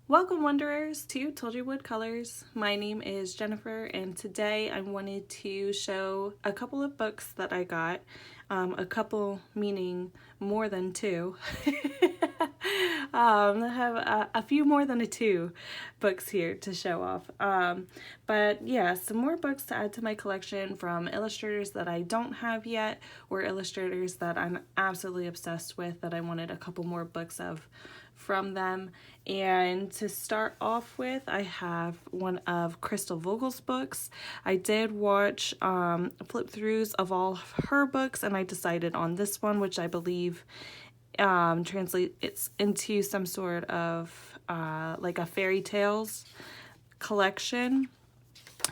Welcome Wanderers to Told You Wood Colors. My name is Jennifer and today I wanted to show a couple of books that I got. A couple meaning more than two. I have a few more than two books here to show off. But yeah, some more books to add to my collection from illustrators that I don't have yet or illustrators that I'm absolutely obsessed with that I wanted a couple more books of from them. And to start off with, I have one of Crystal Vogel's books. I did watch flip throughs of all of her books and I decided on this one, which I believe translates into some sort of like a fairy tales collection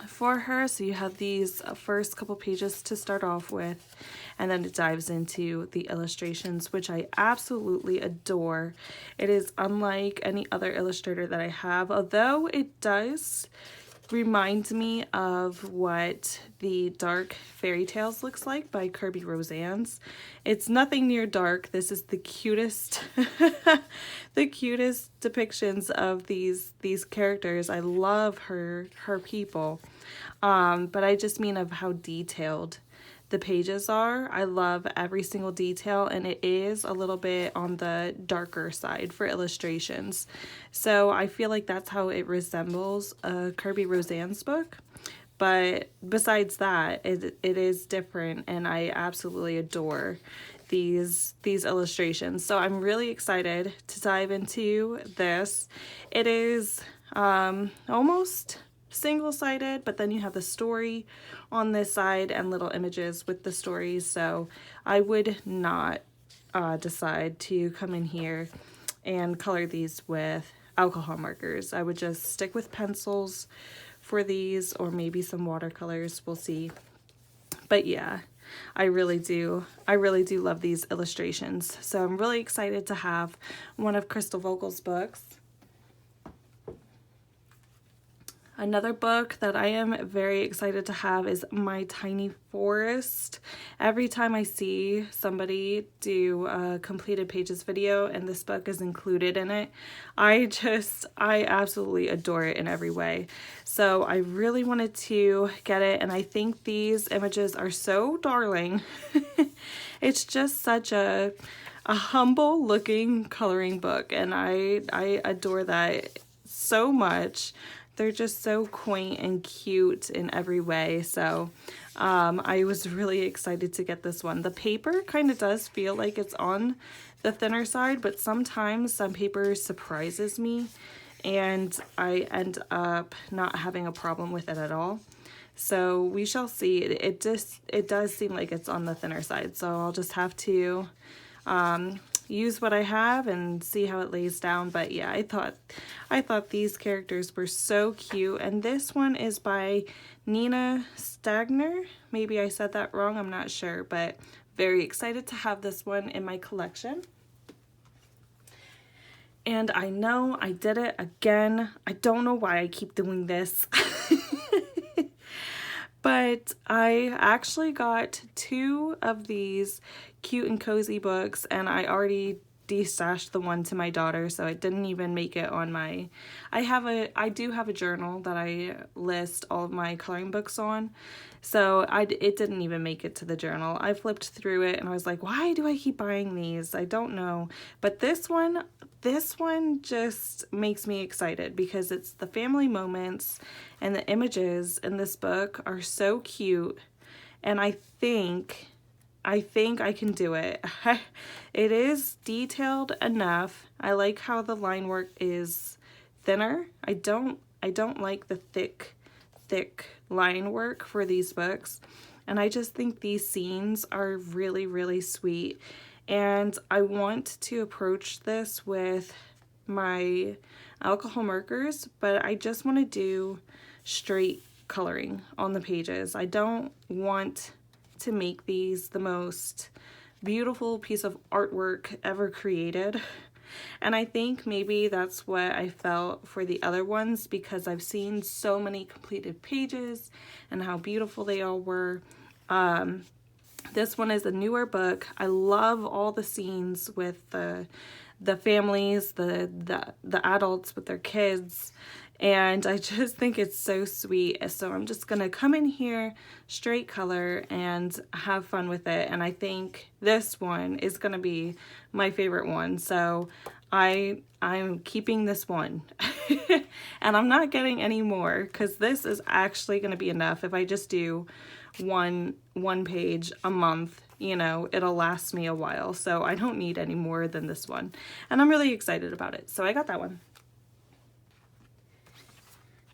for her. So you have these first couple pages to start off with, and then it dives into the illustrations, which I absolutely adore. It is unlike any other illustrator that I have, although it does remind me of what the Dark Fairy Tales looks like by Kirby Roseanne's. It's nothing near dark. This is the cutest the cutest depictions of these characters. I love her people. But I just mean of how detailed the pages are. I love every single detail, and it is a little bit on the darker side for illustrations. So I feel like that's how it resembles a Kirby Roseanne's book. But besides that, it is different, and I absolutely adore these illustrations. So I'm really excited to dive into this. It is almost single-sided, but then you have the story on this side and little images with the stories. So I would not decide to come in here and color these with alcohol markers. I would just stick with pencils for these, or maybe some watercolors. We'll see. But yeah, I really do love these illustrations. So I'm really excited to have one of Crystal Vogel's books. Another book that I am very excited to have is My Tiny Forest. Every time I see somebody do a completed pages video and this book is included in it, I absolutely adore it in every way. So I really wanted to get it, and I think these images are so darling. It's just such a humble looking coloring book, and I adore that so much. They're just so quaint and cute in every way. So I was really excited to get this one. The paper kind of does feel like it's on the thinner side, but sometimes some paper surprises me and I end up not having a problem with it at all. So we shall see. It does seem like it's on the thinner side. So I'll just have to use what I have and see how it lays down. But yeah, I thought these characters were so cute, and this one is by Nina Stagner. Maybe I said that wrong, I'm not sure, but very excited to have this one in my collection. And I know I did it again. I don't know why I keep doing this. But I actually got two of these cute and cozy books, and I already destashed the one to my daughter, so it didn't even make it on my... I do have a journal that I list all of my coloring books on, so it didn't even make it to the journal. I flipped through it and I was like, why do I keep buying these? I don't know. But this one just makes me excited because it's the family moments, and the images in this book are so cute, and I think I can do it. It is detailed enough. I like how the line work is thinner. I don't like the thick line work for these books, and I just think these scenes are really sweet. And I want to approach this with my alcohol markers, but I just want to do straight coloring on the pages. I don't want to make these the most beautiful piece of artwork ever created. And I think maybe that's what I felt for the other ones, because I've seen so many completed pages and how beautiful they all were. This one is a newer book. I love all the scenes with the the families, the adults with their kids. And I just think it's so sweet. So I'm just gonna come in here, straight color, and have fun with it. And I think this one is gonna be my favorite one. So I'm keeping this one. And I'm not getting any more, because this is actually gonna be enough. If I just do one page a month, you know, it'll last me a while. So I don't need any more than this one. And I'm really excited about it. So I got that one.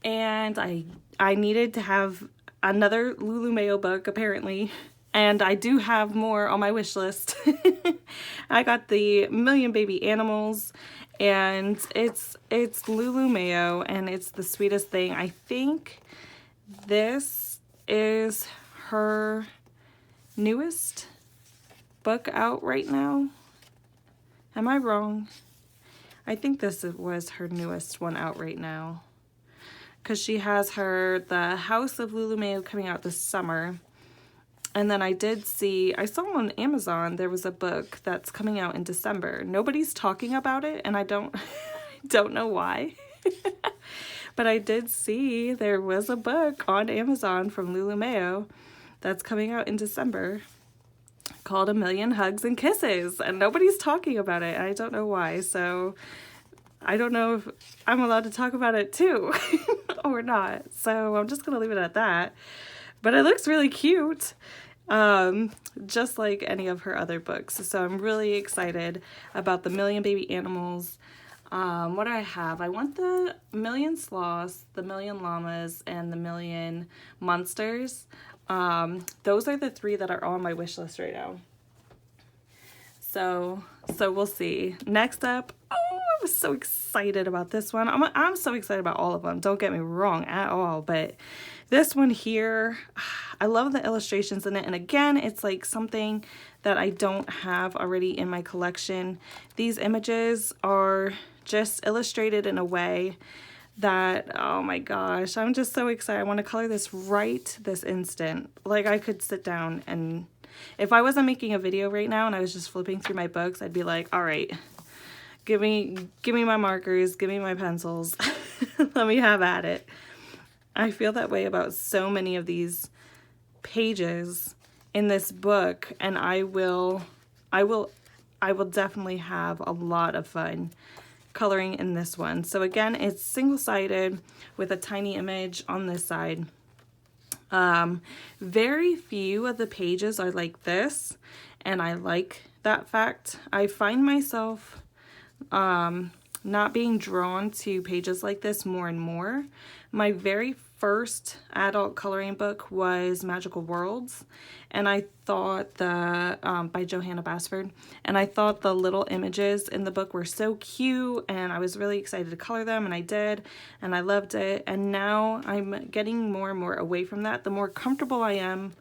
And I needed to have another Lulu Mayo book, apparently, and I do have more on my wish list. I got the Million Baby Animals, and it's Lulu Mayo, and it's the sweetest thing. I think this is her newest book out right now. Am I wrong? I think this was her newest one out right now, because she has the House of Lulu Mayo coming out this summer. And then I saw on Amazon there was a book that's coming out in December. Nobody's talking about it, and I don't know why. But I did see there was a book on Amazon from Lulu Mayo that's coming out in December called A Million Hugs and Kisses, and nobody's talking about it. I don't know why. So I don't know if I'm allowed to talk about it too or not. So I'm just going to leave it at that. But it looks really cute, just like any of her other books. So I'm really excited about the Million Baby Animals. What do I have? I want the Million Sloths, the Million Llamas, and the Million Monsters. Those are the 3 that are on my wish list right now. So we'll see. Next up, I was so excited about this one. I'm so excited about all of them. Don't get me wrong at all. But this one here, I love the illustrations in it. And again, it's like something that I don't have already in my collection. These images are just illustrated in a way that, oh my gosh, I'm just so excited. I want to color this right this instant. Like, I could sit down, and if I wasn't making a video right now and I was just flipping through my books, I'd be like, all right, give me my markers, give me my pencils. Let me have at it. I feel that way about so many of these pages in this book, and I will definitely have a lot of fun coloring in this one. So again, it's single-sided with a tiny image on this side. Very few of the pages are like this, and I like that fact. I find myself not being drawn to pages like this more and more. My very first adult coloring book was Magical Worlds, and I thought by Johanna Basford, and I thought the little images in the book were so cute, and I was really excited to color them, and I did, and I loved it. And now I'm getting more and more away from that. The more comfortable I am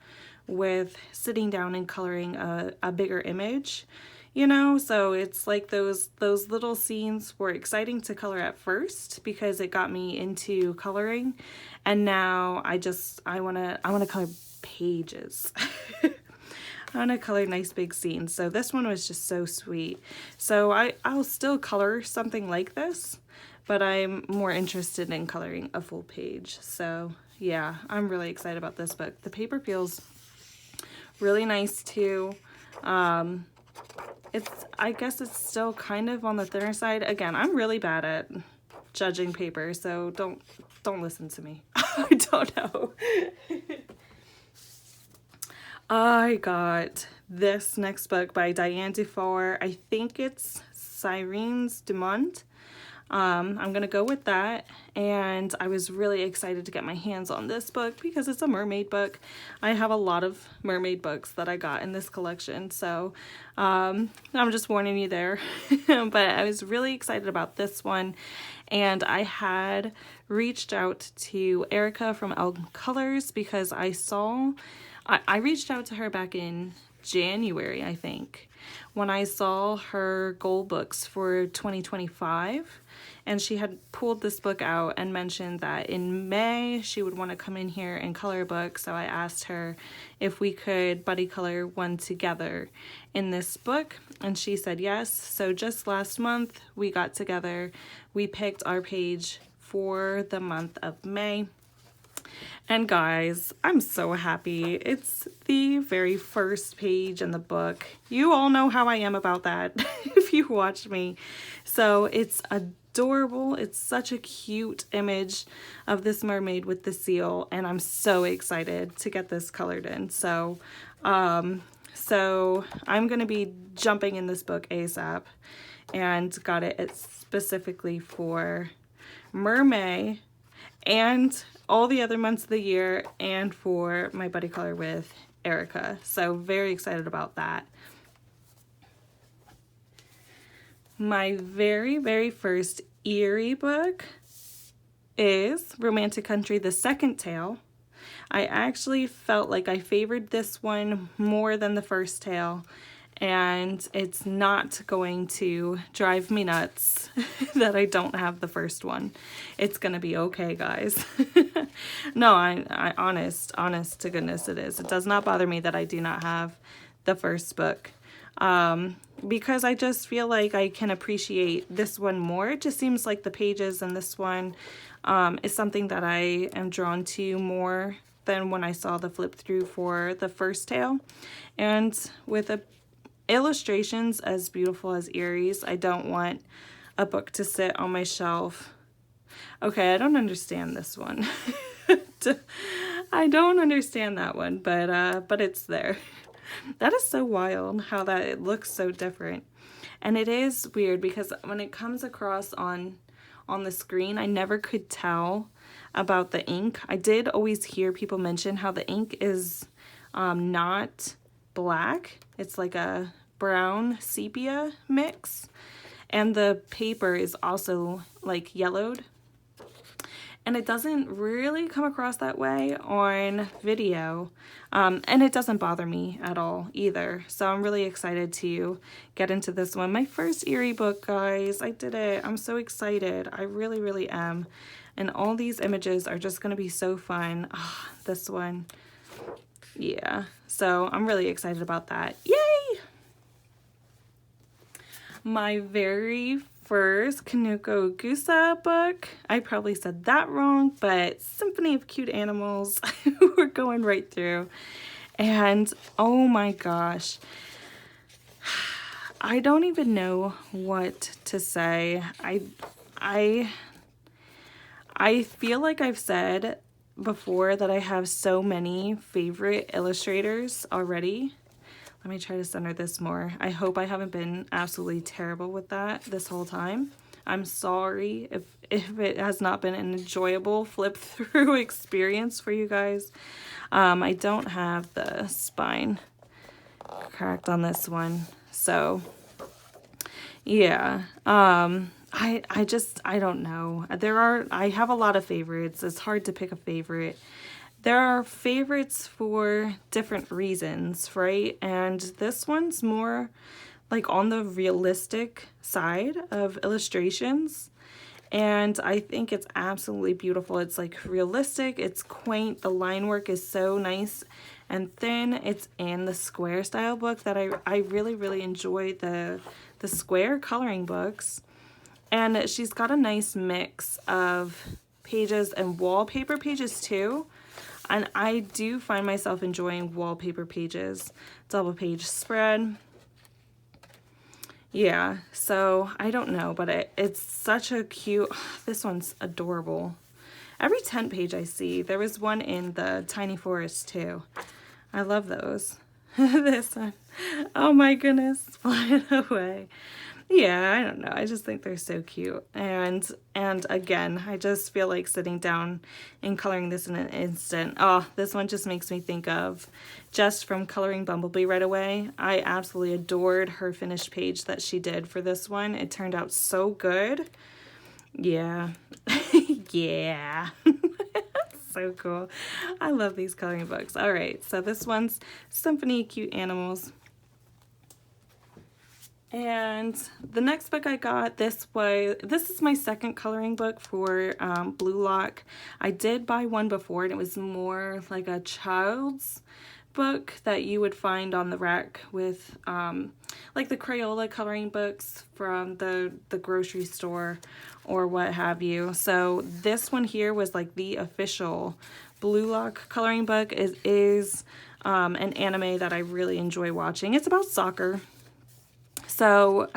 with sitting down and coloring a bigger image, you know. So it's like those little scenes were exciting to color at first because it got me into coloring, and now I want to color pages. I want to color nice big scenes. So this one was just so sweet. So I'll still color something like this, but I'm more interested in coloring a full page. So yeah, I'm really excited about this book. The paper feels really nice too. I guess it's still kind of on the thinner side. Again, I'm really bad at judging paper, so don't listen to me. I don't know. I got this next book by Diane Dufour. I think it's Sirens du Monde. I'm gonna go with that, and I was really excited to get my hands on this book because it's a mermaid book. I have a lot of mermaid books that I got in this collection, so I'm just warning you there. But I was really excited about this one, and I had reached out to Erica from Colors because I reached out to her back in January, I think, when I saw her goal books for 2025, and she had pulled this book out and mentioned that in May she would want to come in here and color a book. So I asked her if we could buddy color one together in this book, and she said yes. So just last month we got together, we picked our page for the month of May. And guys, I'm so happy. It's the very first page in the book. You all know how I am about that if you watch me. So it's adorable. It's such a cute image of this mermaid with the seal, and I'm so excited to get this colored in. So I'm going to be jumping in this book ASAP, and got it specifically for Mermaid and all the other months of the year, and for my buddy color with Erica. So very excited about that. My very first Eerie book is Romantic Country, the second tale. I actually felt like I favored this one more than the first tale, and it's not going to drive me nuts that I don't have the first one. It's gonna be okay, guys. No, I honest to goodness it is. It does not bother me that I do not have the first book, because I just feel like I can appreciate this one more. It just seems like the pages in this one is something that I am drawn to more than when I saw the flip through for the first tale. And with illustrations as beautiful as Eerie's, I don't want a book to sit on my shelf. Okay, I don't understand this one. I don't understand that one, but it's there. That is so wild how that it looks so different. And it is weird because when it comes across on the screen, I never could tell about the ink. I did always hear people mention how the ink is not black. It's like a brown sepia mix, and the paper is also like yellowed, and it doesn't really come across that way on video, and it doesn't bother me at all either. So I'm really excited to get into this one. My first Eerie book, guys. I did it. I'm so excited. I really am. And all these images are just going to be so fun. Oh, this one. Yeah. So I'm really excited about that. Yay! My very first Kaneko Gusa book. I probably said that wrong, but Symphony of Cute Animals. We're going right through. And oh my gosh. I don't even know what to say. I feel like I've said before that I have so many favorite illustrators already. Let me try to center this more. I hope I haven't been absolutely terrible with that this whole time. I'm sorry if it has not been an enjoyable flip through experience for you guys. I don't have the spine cracked on this one. So yeah, I don't know. I have a lot of favorites. It's hard to pick a favorite. There are favorites for different reasons, right? And this one's more like on the realistic side of illustrations. And I think it's absolutely beautiful. It's like realistic, it's quaint, the line work is so nice and thin. It's in the square style book that I really enjoy the square coloring books. And she's got a nice mix of pages and wallpaper pages too. And I do find myself enjoying wallpaper pages, double page spread. Yeah, so I don't know, but it's such a cute, this one's adorable. Every 10 page I see, there was one in the Tiny Forest too. I love those. This one, oh my goodness, flying away. Yeah, I don't know. I just think they're so cute. And again, I just feel like sitting down and coloring this in an instant. Oh, this one just makes me think of Jess from Coloring Bumblebee right away. I absolutely adored her finished page that she did for this one. It turned out so good. Yeah. Yeah. So cool. I love these coloring books. All right, so this one's Symphony Cute Animals. And the next book I got, this is my second coloring book for Blue Lock. I did buy one before, and it was more like a child's book that you would find on the rack with like the Crayola coloring books from the grocery store or what have you. So this one here was like the official Blue Lock coloring book. It is an anime that I really enjoy watching. It's about soccer. So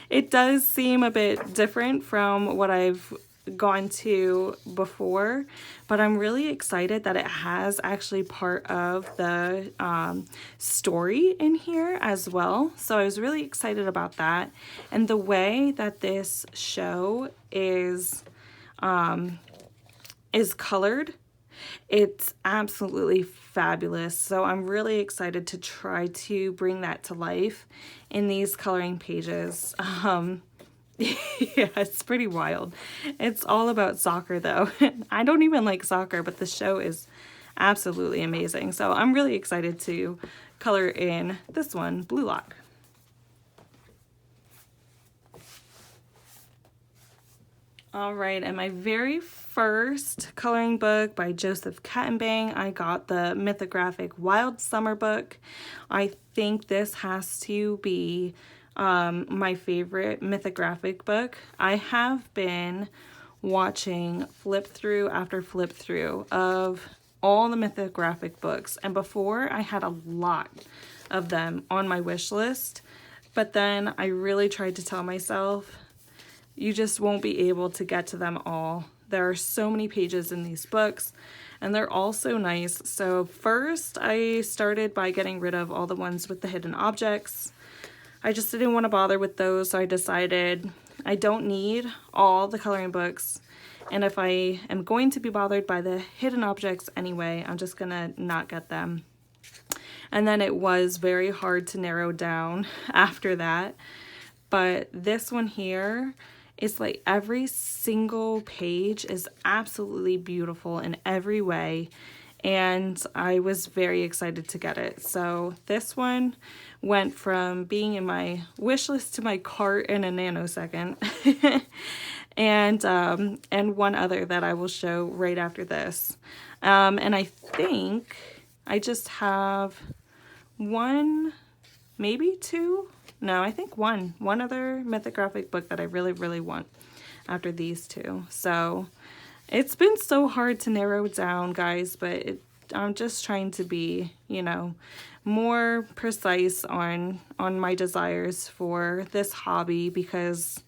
it does seem a bit different from what I've gone to before, but I'm really excited that it has actually part of the story in here as well. So I was really excited about that. And the way that this show is colored, it's absolutely fabulous. So I'm really excited to try to bring that to life in these coloring pages. Yeah, it's pretty wild. It's all about soccer though. I don't even like soccer, but the show is absolutely amazing. So I'm really excited to color in this one, Blue Lock. All right, and my very first coloring book by Joseph Kettenbang, I got the mythographic Wild Summer book. I think this has to be my favorite mythographic book. I have been watching flip through after flip through of all the mythographic books, and before I had a lot of them on my wish list, but then I really tried to tell myself, you just won't be able to get to them all. There are so many pages in these books, and they're all so nice. So first I started by getting rid of all the ones with the hidden objects. I just didn't want to bother with those, so I decided I don't need all the coloring books, and if I am going to be bothered by the hidden objects anyway, I'm just gonna not get them. And then it was very hard to narrow down after that, but this one here, it's like every single page is absolutely beautiful in every way, and I was very excited to get it. So this one went from being in my wish list to my cart in a nanosecond. and one other that I will show right after this. And I think I just have one, maybe two. No, I think one other mythographic book that I really, really want after these two. So it's been so hard to narrow down, guys, but I'm just trying to be, you know, more precise on my desires for this hobby, because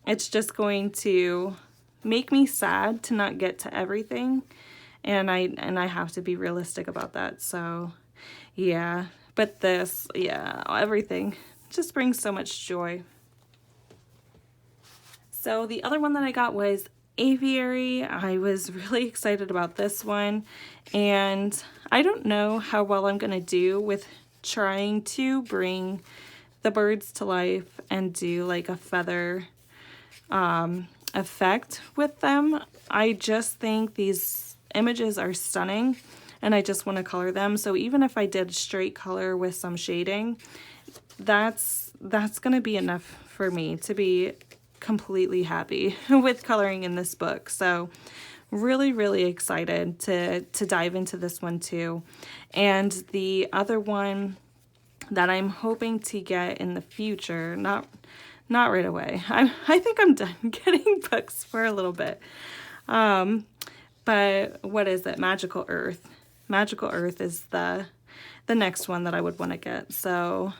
it's just going to make me sad to not get to everything, and I have to be realistic about that. So yeah, but this, yeah, everything just brings so much joy. So the other one that I got was Aviary. I was really excited about this one, and I don't know how well I'm gonna do with trying to bring the birds to life and do like a feather effect with them. I just think these images are stunning, and I just want to color them. So even if I did straight color with some shading, that's gonna be enough for me to be completely happy with coloring in this book. So really, really excited to dive into this one too. And the other one that I'm hoping to get in the future, not right away. I think I'm done getting books for a little bit. But what is it? Magical Earth. Magical Earth is the next one that I would want to get. So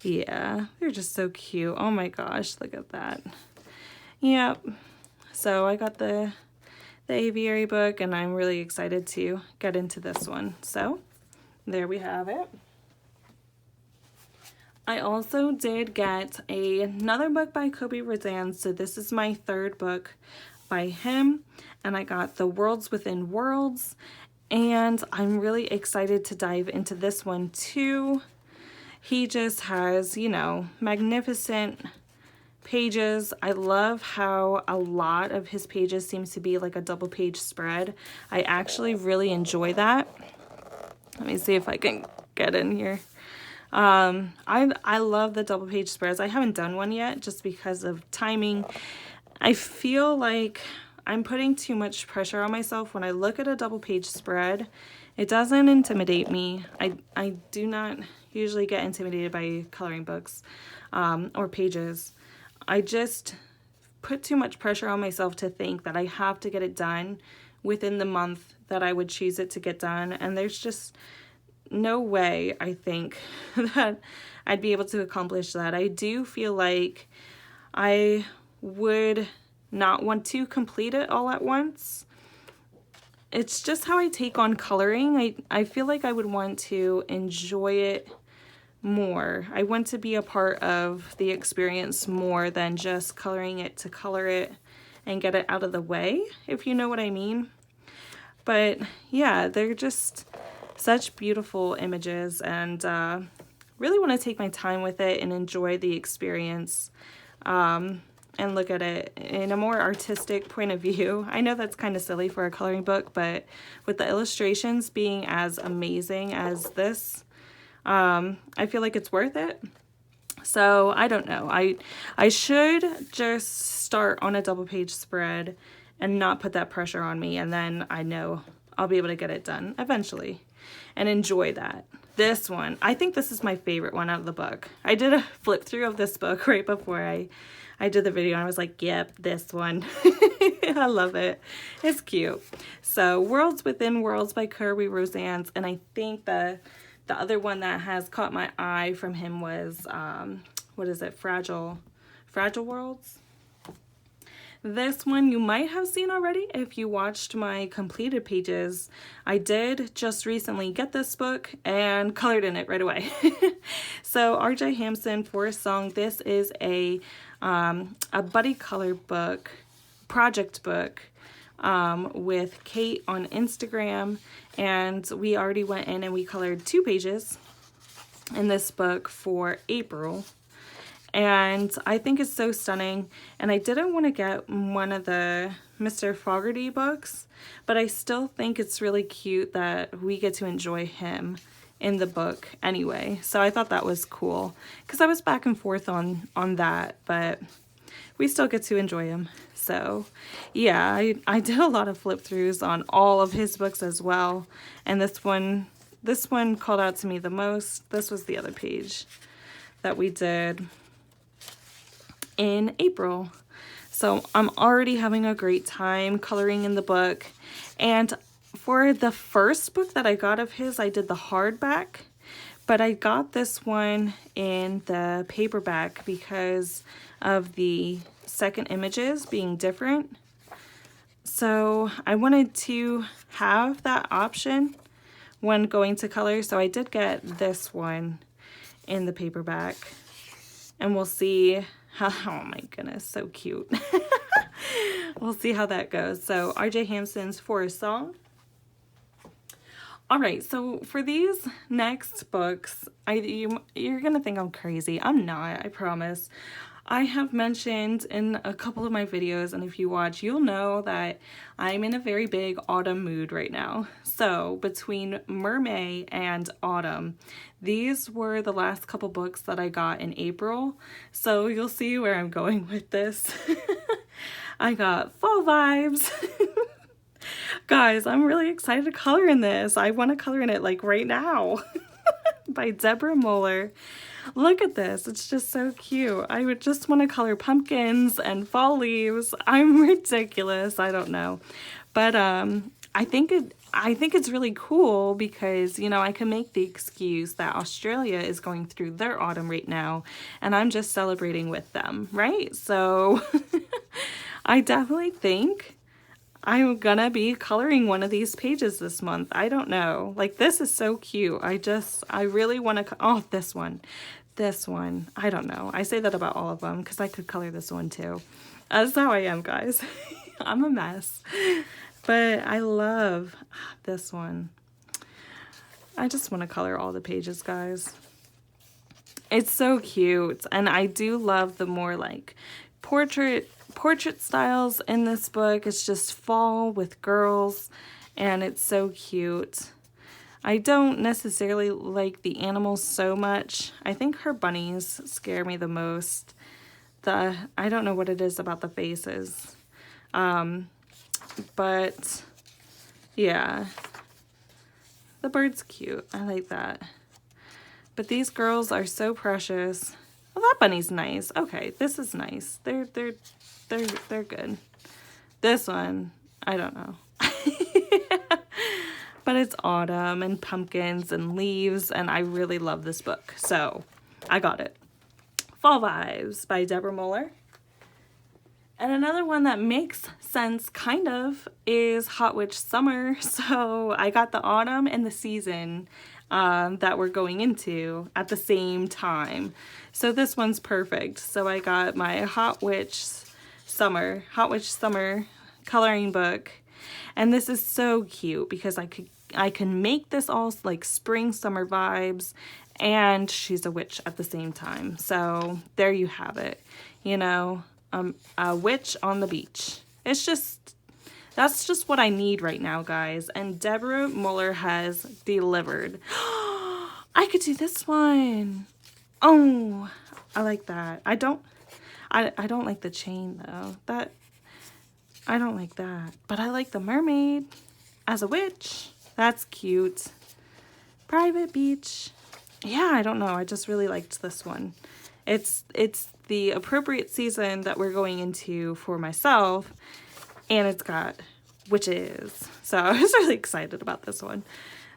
yeah, they're just so cute. Oh my gosh, look at that. Yep. So I got the Aviary book, and I'm really excited to get into this one. So there we have it. I also did get another book by Kobe Rodan. So this is my third book by him, and I got The Worlds Within Worlds, and I'm really excited to dive into this one too. He just has, you know, magnificent pages. I love how a lot of his pages seems to be like a double page spread. I actually really enjoy that. Let me see if I can get in here. I love the double page spreads. I haven't done one yet just because of timing. I feel like I'm putting too much pressure on myself when I look at a double page spread. It doesn't intimidate me. I do not usually get intimidated by coloring books or pages. I just put too much pressure on myself to think that I have to get it done within the month that I would choose it to get done. And there's just no way, I think, that I'd be able to accomplish that. I do feel like I would not want to complete it all at once. It's just how I take on coloring. I feel like I would want to enjoy it more. I want to be a part of the experience more than just coloring it to color it and get it out of the way, if you know what I mean. But yeah, they're just such beautiful images, and really want to take my time with it and enjoy the experience and look at it in a more artistic point of view. I know that's kind of silly for a coloring book, but with the illustrations being as amazing as this, I feel like it's worth it. So I don't know. I should just start on a double page spread and not put that pressure on me, and then I know I'll be able to get it done eventually and enjoy that. This one, I think this is my favorite one out of the book. I did a flip through of this book right before I did the video, and I was like, yep, this one. I love it. It's cute. So Worlds Within Worlds by Kirby Rosannes, and I think the other one that has caught my eye from him was, what is it, Fragile Worlds? This one you might have seen already if you watched my completed pages. I did just recently get this book and colored in it right away. So RJ Hampson, Forest Song. This is a buddy color book, project book, with Kate on Instagram, and we already went in and we colored 2 pages in this book for April. And I think it's so stunning, and I didn't want to get one of the Mr. Fogarty books, but I still think it's really cute that we get to enjoy him in the book anyway. So I thought that was cool, because I was back and forth on that, but we still get to enjoy him. So yeah, I did a lot of flip throughs on all of his books as well, and this one called out to me the most. This was the other page that we did in April. So I'm already having a great time coloring in the book. And for the first book that I got of his, I did the hardback, but I got this one in the paperback because of the second images being different. So I wanted to have that option when going to color. So I did get this one in the paperback, and we'll see how, oh my goodness, so cute. We'll see how that goes. So RJ Hampson's Forest Song. All right, so for these next books, you're gonna think I'm crazy. I'm not, I promise. I have mentioned in a couple of my videos, and if you watch, you'll know that I'm in a very big autumn mood right now. So between Mermaid and Autumn, these were the last couple books that I got in April. So you'll see where I'm going with this. I got fall vibes. Guys, I'm really excited to color in this. I want to color in it like right now. By Deborah Moeller. Look at this. It's just so cute. I would just want to color pumpkins and fall leaves. I'm ridiculous. I don't know. But I think it's really cool because, you know, I can make the excuse that Australia is going through their autumn right now, and I'm just celebrating with them, right? So I definitely think I'm gonna be coloring one of these pages this month. I don't know. Like, this is so cute. I really want to, oh, this one. I don't know. I say that about all of them because I could color this one too. That's how I am, guys. I'm a mess. But I love this one. I just want to color all the pages, guys. It's so cute, and I do love the more like portrait styles in this book. It's just fall with girls, and it's so cute. I don't necessarily like the animals so much. I think her bunnies scare me the most. I don't know what it is about the faces. But yeah, the bird's cute. I like that. But these girls are so precious. Well, that bunny's nice. Okay, this is nice. They're good. This one, I don't know. But it's autumn and pumpkins and leaves, and I really love this book. So I got it. Fall Vibes by Deborah Muller. And another one that makes sense, kind of, is Hot Witch Summer. So I got the autumn and the season that we're going into at the same time. So this one's perfect. So I got my Hot Witch Summer coloring book. And this is so cute because I can make this all like spring summer vibes, and she's a witch at the same time. So there you have it. You know, a witch on the beach. That's just what I need right now, guys. And Deborah Muller has delivered. I could do this one. Oh, I like that. I don't like the chain though. I don't like that. But I like the mermaid as a witch. That's cute. Private beach. Yeah, I don't know. I just really liked this one. It's the appropriate season that we're going into for myself, and it's got witches. So I was really excited about this one.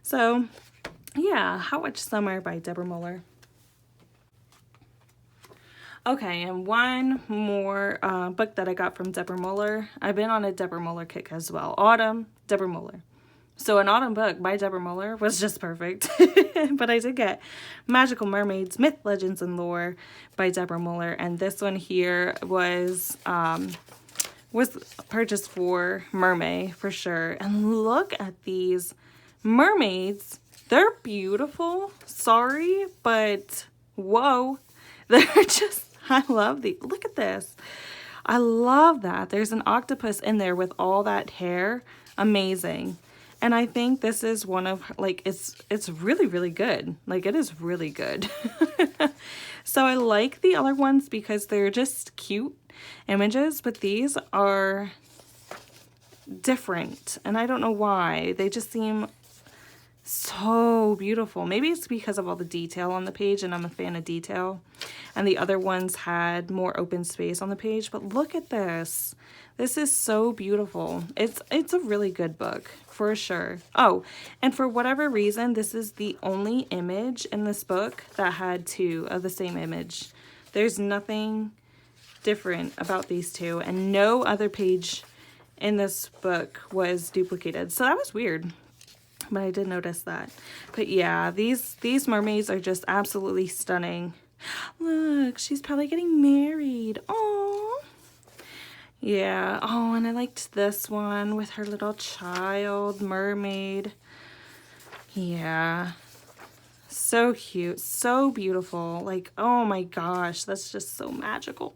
So yeah, Hot Witch Summer by Deborah Muller. Okay, and one more book that I got from Deborah Muller. I've been on a Deborah Muller kick as well. Autumn, Deborah Muller. So an autumn book by Deborah Muller was just perfect. But I did get Magical Mermaids, Myth, Legends, and Lore by Deborah Muller. And this one here was purchased for Mermaid for sure. And look at these mermaids. They're beautiful. Sorry, but whoa. They're just, I love the, look at this. I love that. There's an octopus in there with all that hair. Amazing. And I think this is one of, like, it's really, really good. Like, it is really good. So I like the other ones because they're just cute images, but these are different. And I don't know why. They just seem so beautiful. Maybe it's because of all the detail on the page, and I'm a fan of detail. And the other ones had more open space on the page, but look at this. This is so beautiful. It's a really good book for sure. Oh, and for whatever reason, this is the only image in this book that had two of the same image. There's nothing different about these two, and no other page in this book was duplicated. So that was weird. But I did notice that. But yeah, these mermaids are just absolutely stunning. Look, she's probably getting married. Oh, yeah. Oh, and I liked this one with her little child mermaid. Yeah. So cute. So beautiful. Like, oh my gosh, that's just so magical.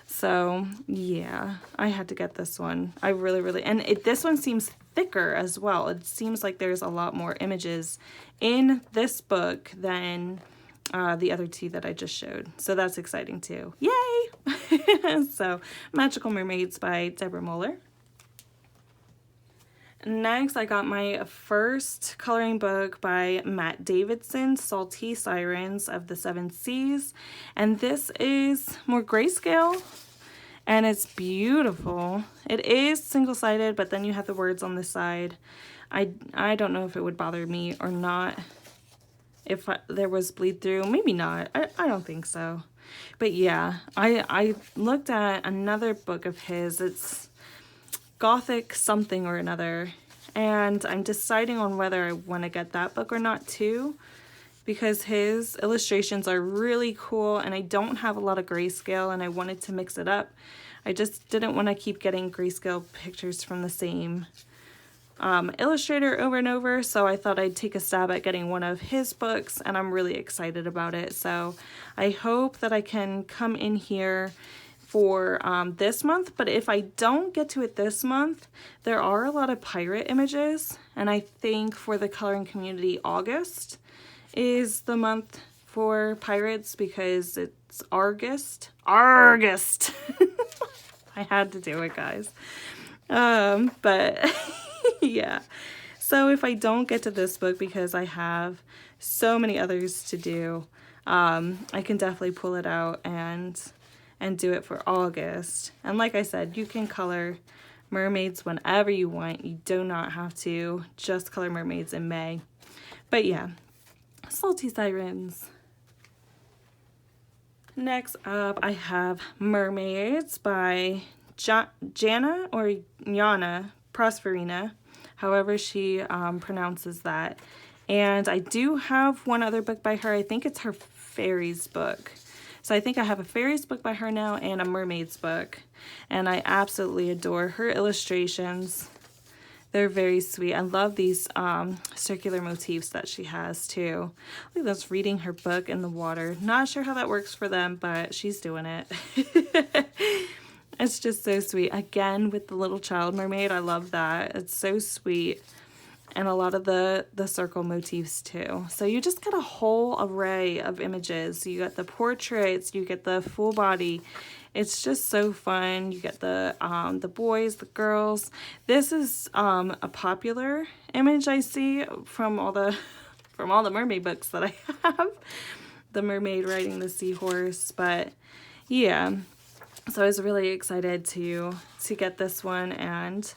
So yeah, I had to get this one. I really, and this one seems thicker as well. It seems like there's a lot more images in this book than the other two that I just showed. So that's exciting too. Yay! So Magical Mermaids by Deborah Muller. Next, I got my first coloring book by Matt Davidson, Salty Sirens of the Seven Seas. And this is more grayscale. And it's beautiful. It is single-sided, but then you have the words on this side. I don't know if it would bother me or not. If there was bleed through, maybe not. I don't think so. But yeah, I looked at another book of his. It's Gothic something or another. And I'm deciding on whether I want to get that book or not too, because his illustrations are really cool, and I don't have a lot of grayscale, and I wanted to mix it up. I just didn't want to keep getting grayscale pictures from the same illustrator over and over, so I thought I'd take a stab at getting one of his books, and I'm really excited about it. So I hope that I can come in here for this month, but if I don't get to it this month, there are a lot of pirate images, and I think for the coloring community, August is the month for pirates because it's August. I had to do it, guys. But yeah, so if I don't get to this book because I have so many others to do, I can definitely pull it out and do it for August. And like I said, you can color mermaids whenever you want. You do not have to just color mermaids in May. But yeah, Salty Sirens. Next up, I have Mermaids by Jana or Yana Prosperina, however she pronounces that. And I do have one other book by her. I think it's her fairies book. So I think I have a fairies book by her now and a mermaids book. And I absolutely adore her illustrations. They're very sweet. I love these circular motifs that she has too. Look at this, reading her book in the water. Not sure how that works for them, but she's doing it. It's just so sweet. Again, with the little child mermaid, I love that. It's so sweet. And a lot of the circle motifs too. So you just get a whole array of images. You get the portraits, you get the full body. It's just so fun. You get the boys, the girls. This is a popular image I see from all the mermaid books that I have. The mermaid riding the seahorse, but yeah. So I was really excited to get this one and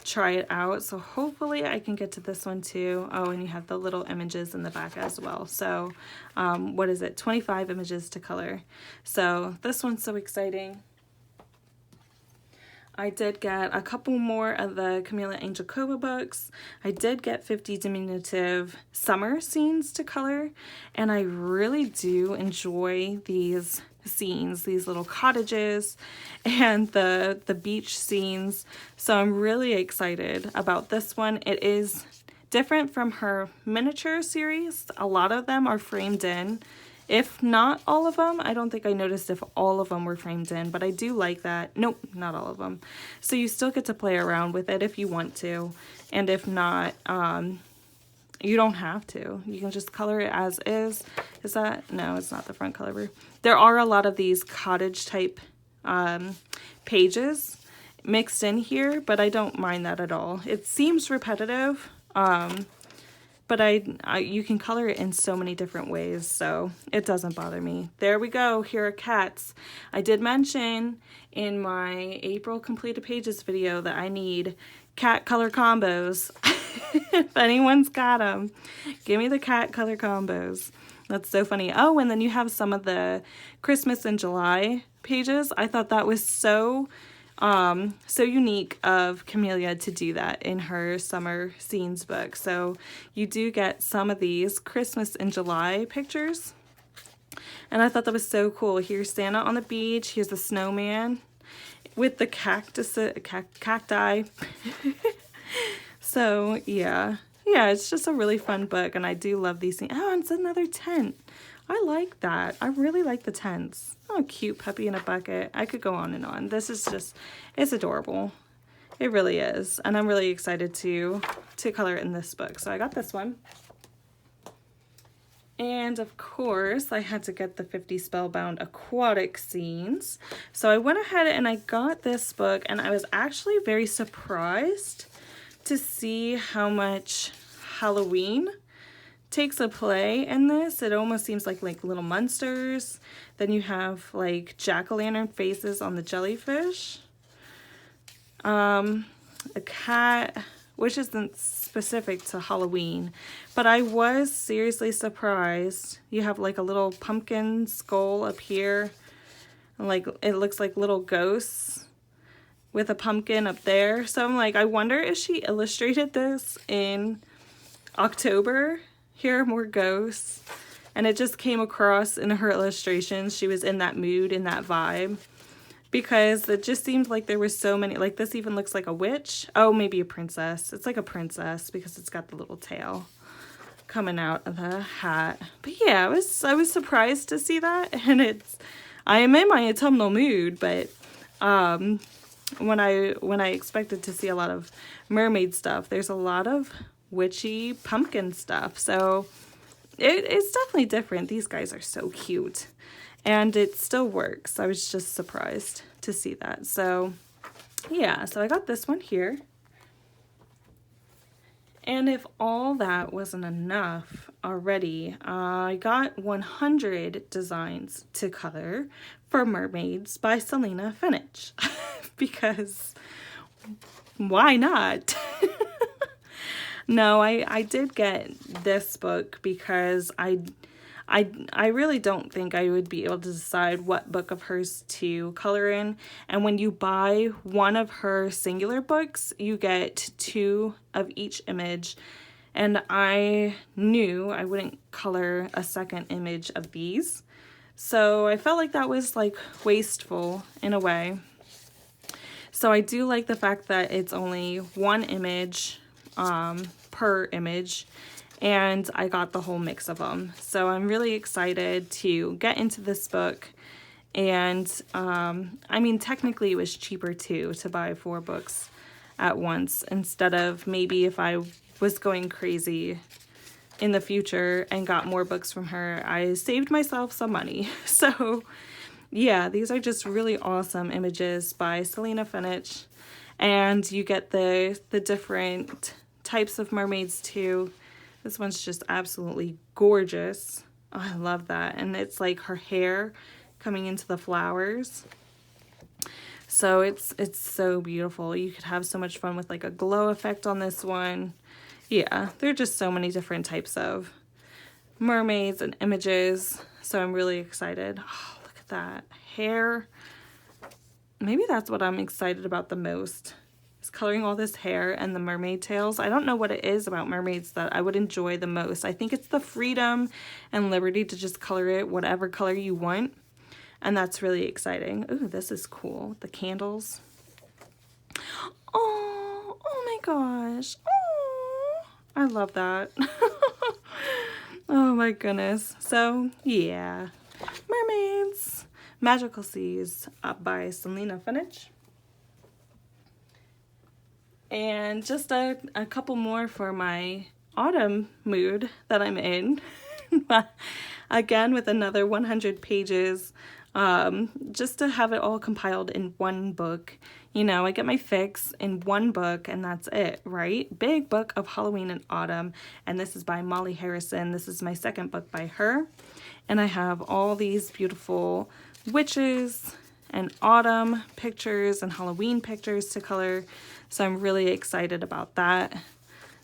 try it out. So hopefully I can get to this one too. Oh, and you have the little images in the back as well. So what is it? 25 images to color. So this one's so exciting. I did get a couple more of the Camila Angelcova books. I did get 50 diminutive summer scenes to color, and I really do enjoy these scenes, these little cottages and the beach scenes. So I'm really excited about this one. It is different from her miniature series. A lot of them are framed in. If not all of them, I don't think I noticed if all of them were framed in, but I do like that. Nope, not all of them. So you still get to play around with it if you want to. And if not, you don't have to. You can just color it as is. Is that? No, it's not the front cover. There are a lot of these cottage type pages mixed in here, but I don't mind that at all. It seems repetitive, but you can color it in so many different ways, so it doesn't bother me. There we go. Here are cats. I did mention in my April completed pages video that I need cat color combos. If anyone's got them, give me the cat color combos. That's so funny. Oh, and then you have some of the Christmas in July pages. I thought that was so unique of Camellia to do that in her summer scenes book. So you do get some of these Christmas in July pictures. And I thought that was so cool. Here's Santa on the beach. Here's the snowman with the cacti. So yeah, it's just a really fun book, and I do love these things. Oh, and it's another tent. I like that. I really like the tents. Oh, cute puppy in a bucket. I could go on and on. This is just, it's adorable. It really is, and I'm really excited to color it in this book. So I got this one. And of course, I had to get the 50 Spellbound Aquatic Scenes. So I went ahead and I got this book, and I was actually very surprised to see how much Halloween takes a play in this. It almost seems like little monsters. Then you have like jack-o'-lantern faces on the jellyfish. A cat, which isn't specific to Halloween, but I was seriously surprised. You have like a little pumpkin skull up here. Like it looks like little ghosts with a pumpkin up there. So I'm like, I wonder if she illustrated this in October. Here are more ghosts. And it just came across in her illustrations. She was in that mood, in that vibe. because it just seemed like there were so many. Like this even looks like a witch. Oh, maybe a princess. It's like a princess because it's got the little tail coming out of the hat. But yeah, I was surprised to see that, and I am in my autumnal mood, but when I expected to see a lot of mermaid stuff, there's a lot of witchy pumpkin stuff. So it's definitely different. These guys are so cute, and it still works. I was just surprised to see that. So yeah, so I got this one here. And if all that wasn't enough already, I got 100 designs to color for Mermaids by Selena Finich. Because why not? No, I did get this book because I really don't think I would be able to decide what book of hers to color in. And when you buy one of her singular books, you get 2 of each image. And I knew I wouldn't color a second image of these. So I felt like that was like wasteful in a way. So I do like the fact that it's only 1 image per image. And I got the whole mix of them. So I'm really excited to get into this book. And I mean, technically it was cheaper too to buy 4 books at once, instead of maybe if I was going crazy in the future and got more books from her, I saved myself some money. So yeah, these are just really awesome images by Selena Finich. And you get the different types of mermaids too. This one's just absolutely gorgeous. Oh, I love that. And it's like her hair coming into the flowers. So it's so beautiful. You could have so much fun with like a glow effect on this one. Yeah, there are just so many different types of mermaids and images. So I'm really excited. Oh, look at that hair. Maybe that's what I'm excited about the most. Is coloring all this hair and the mermaid tails. I don't know what it is about mermaids that I would enjoy the most. I think it's the freedom and liberty to just color it whatever color you want. And that's really exciting. Ooh, this is cool. The candles. Oh my gosh. Oh, I love that. Oh my goodness. So yeah, Mermaids, Magical Seas by Selena Finich. And just a couple more for my autumn mood that I'm in. Again, with another 100 pages, just to have it all compiled in one book. You know, I get my fix in one book and that's it, right? Big book of Halloween and Autumn. And this is by Molly Harrison. This is my second book by her. And I have all these beautiful witches and autumn pictures and Halloween pictures to color. So I'm really excited about that.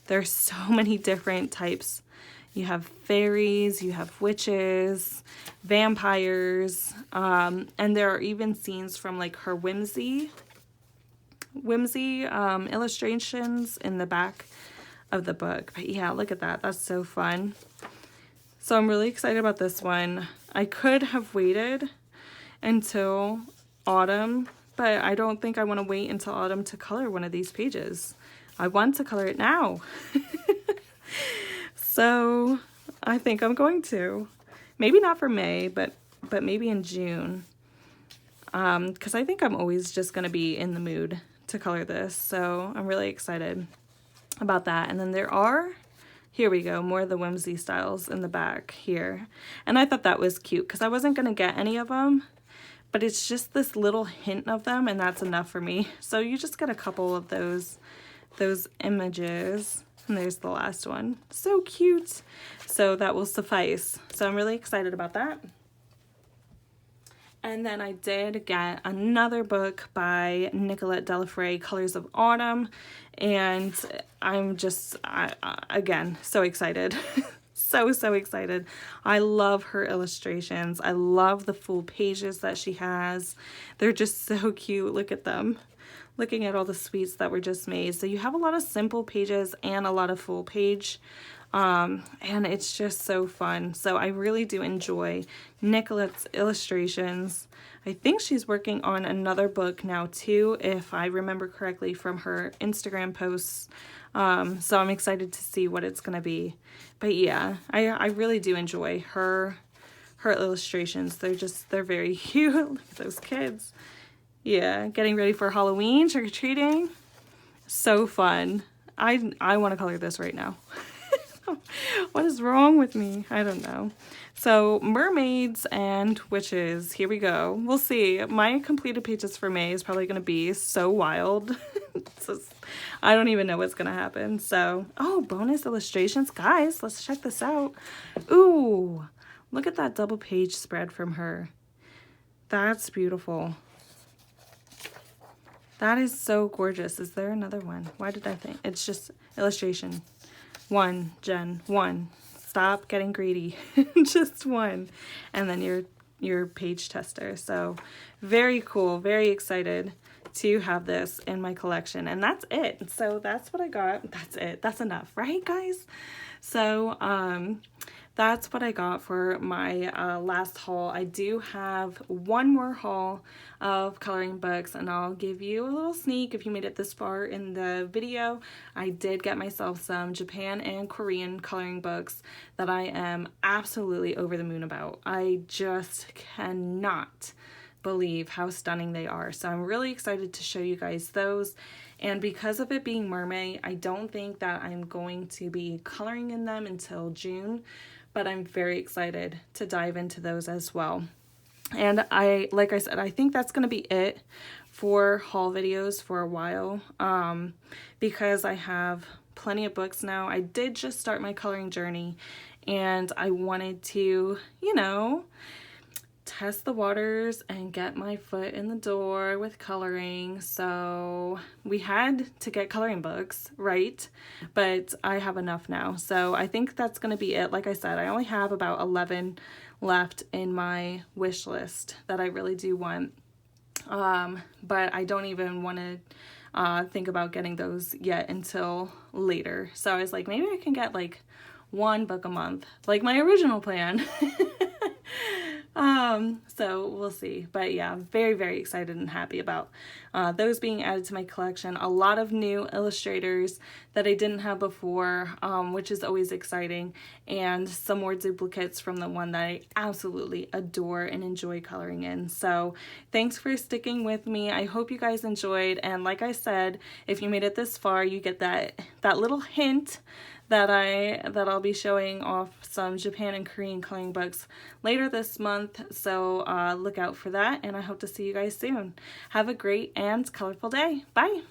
There's so many different types. You have fairies, you have witches, vampires, and there are even scenes from like her whimsy illustrations in the back of the book. But yeah, look at that. That's so fun. So I'm really excited about this one. I could have waited until autumn, but I don't think I want to wait until autumn to color one of these pages. I want to color it now. So I think I'm going to. Maybe not for May, but maybe in June. Because I think I'm always just going to be in the mood to color this. So I'm really excited about that. And then there are, here we go, more of the whimsy styles in the back here. And I thought that was cute because I wasn't going to get any of them. But it's just this little hint of them, and that's enough for me. So you just get a couple of those images. And there's the last one. So cute. So that will suffice. So I'm really excited about that. And then I did get another book by Nicolette Delafrey, Colors of Autumn. And I'm just, again, so excited. So excited. I love her illustrations. I love the full pages that she has. They're just so cute. Look at them. Looking at all the sweets that were just made. So you have a lot of simple pages and a lot of full page And it's just so fun. So I really do enjoy Nicolette's illustrations. I think she's working on another book now too, if I remember correctly from her Instagram posts. So I'm excited to see what it's gonna be. But yeah, I really do enjoy her illustrations. They're very cute. Look at those kids. Yeah, getting ready for Halloween, trick-or-treating. So fun. I want to color this right now. What is wrong with me? I don't know. So mermaids and witches, here we go. We'll see. My completed pages for May is probably going to be so wild. I don't even know what's going to happen. So, oh, bonus illustrations. Guys, let's check this out. Ooh, look at that double page spread from her. That's beautiful. That is so gorgeous. Is there another one? Why did I think? It's just illustration. One, Jen, one. Stop getting greedy. Just one. And then your page tester. So very cool. Very excited to have this in my collection. And that's it. So that's what I got. That's it. That's enough, right, guys? So that's what I got for my last haul. I do have one more haul of coloring books, and I'll give you a little sneak if you made it this far in the video. I did get myself some Japan and Korean coloring books that I am absolutely over the moon about. I just cannot believe how stunning they are. So I'm really excited to show you guys those. And because of it being mermaid, I don't think that I'm going to be coloring in them until June, but I'm very excited to dive into those as well. And like I said, I think that's going to be it for haul videos for a while, because I have plenty of books now. I did just start my coloring journey, and I wanted to, you know, test the waters and get my foot in the door with coloring. So we had to get coloring books, right? But I have enough now. So I think that's going to be it. Like I said, I only have about 11 left in my wish list that I really do want. But I don't even want to think about getting those yet until later. So I was like, maybe I can get like one book a month, like my original plan. So we'll see. But yeah, very, very excited and happy about those being added to my collection. A lot of new illustrators that I didn't have before, which is always exciting, and some more duplicates from the one that I absolutely adore and enjoy coloring in. So thanks for sticking with me. I hope you guys enjoyed, and like I said, if you made it this far, you get that little hint that I'll be showing off some Japan and Korean coloring books later this month. So look out for that, and I hope to see you guys soon. Have a great and colorful day. Bye.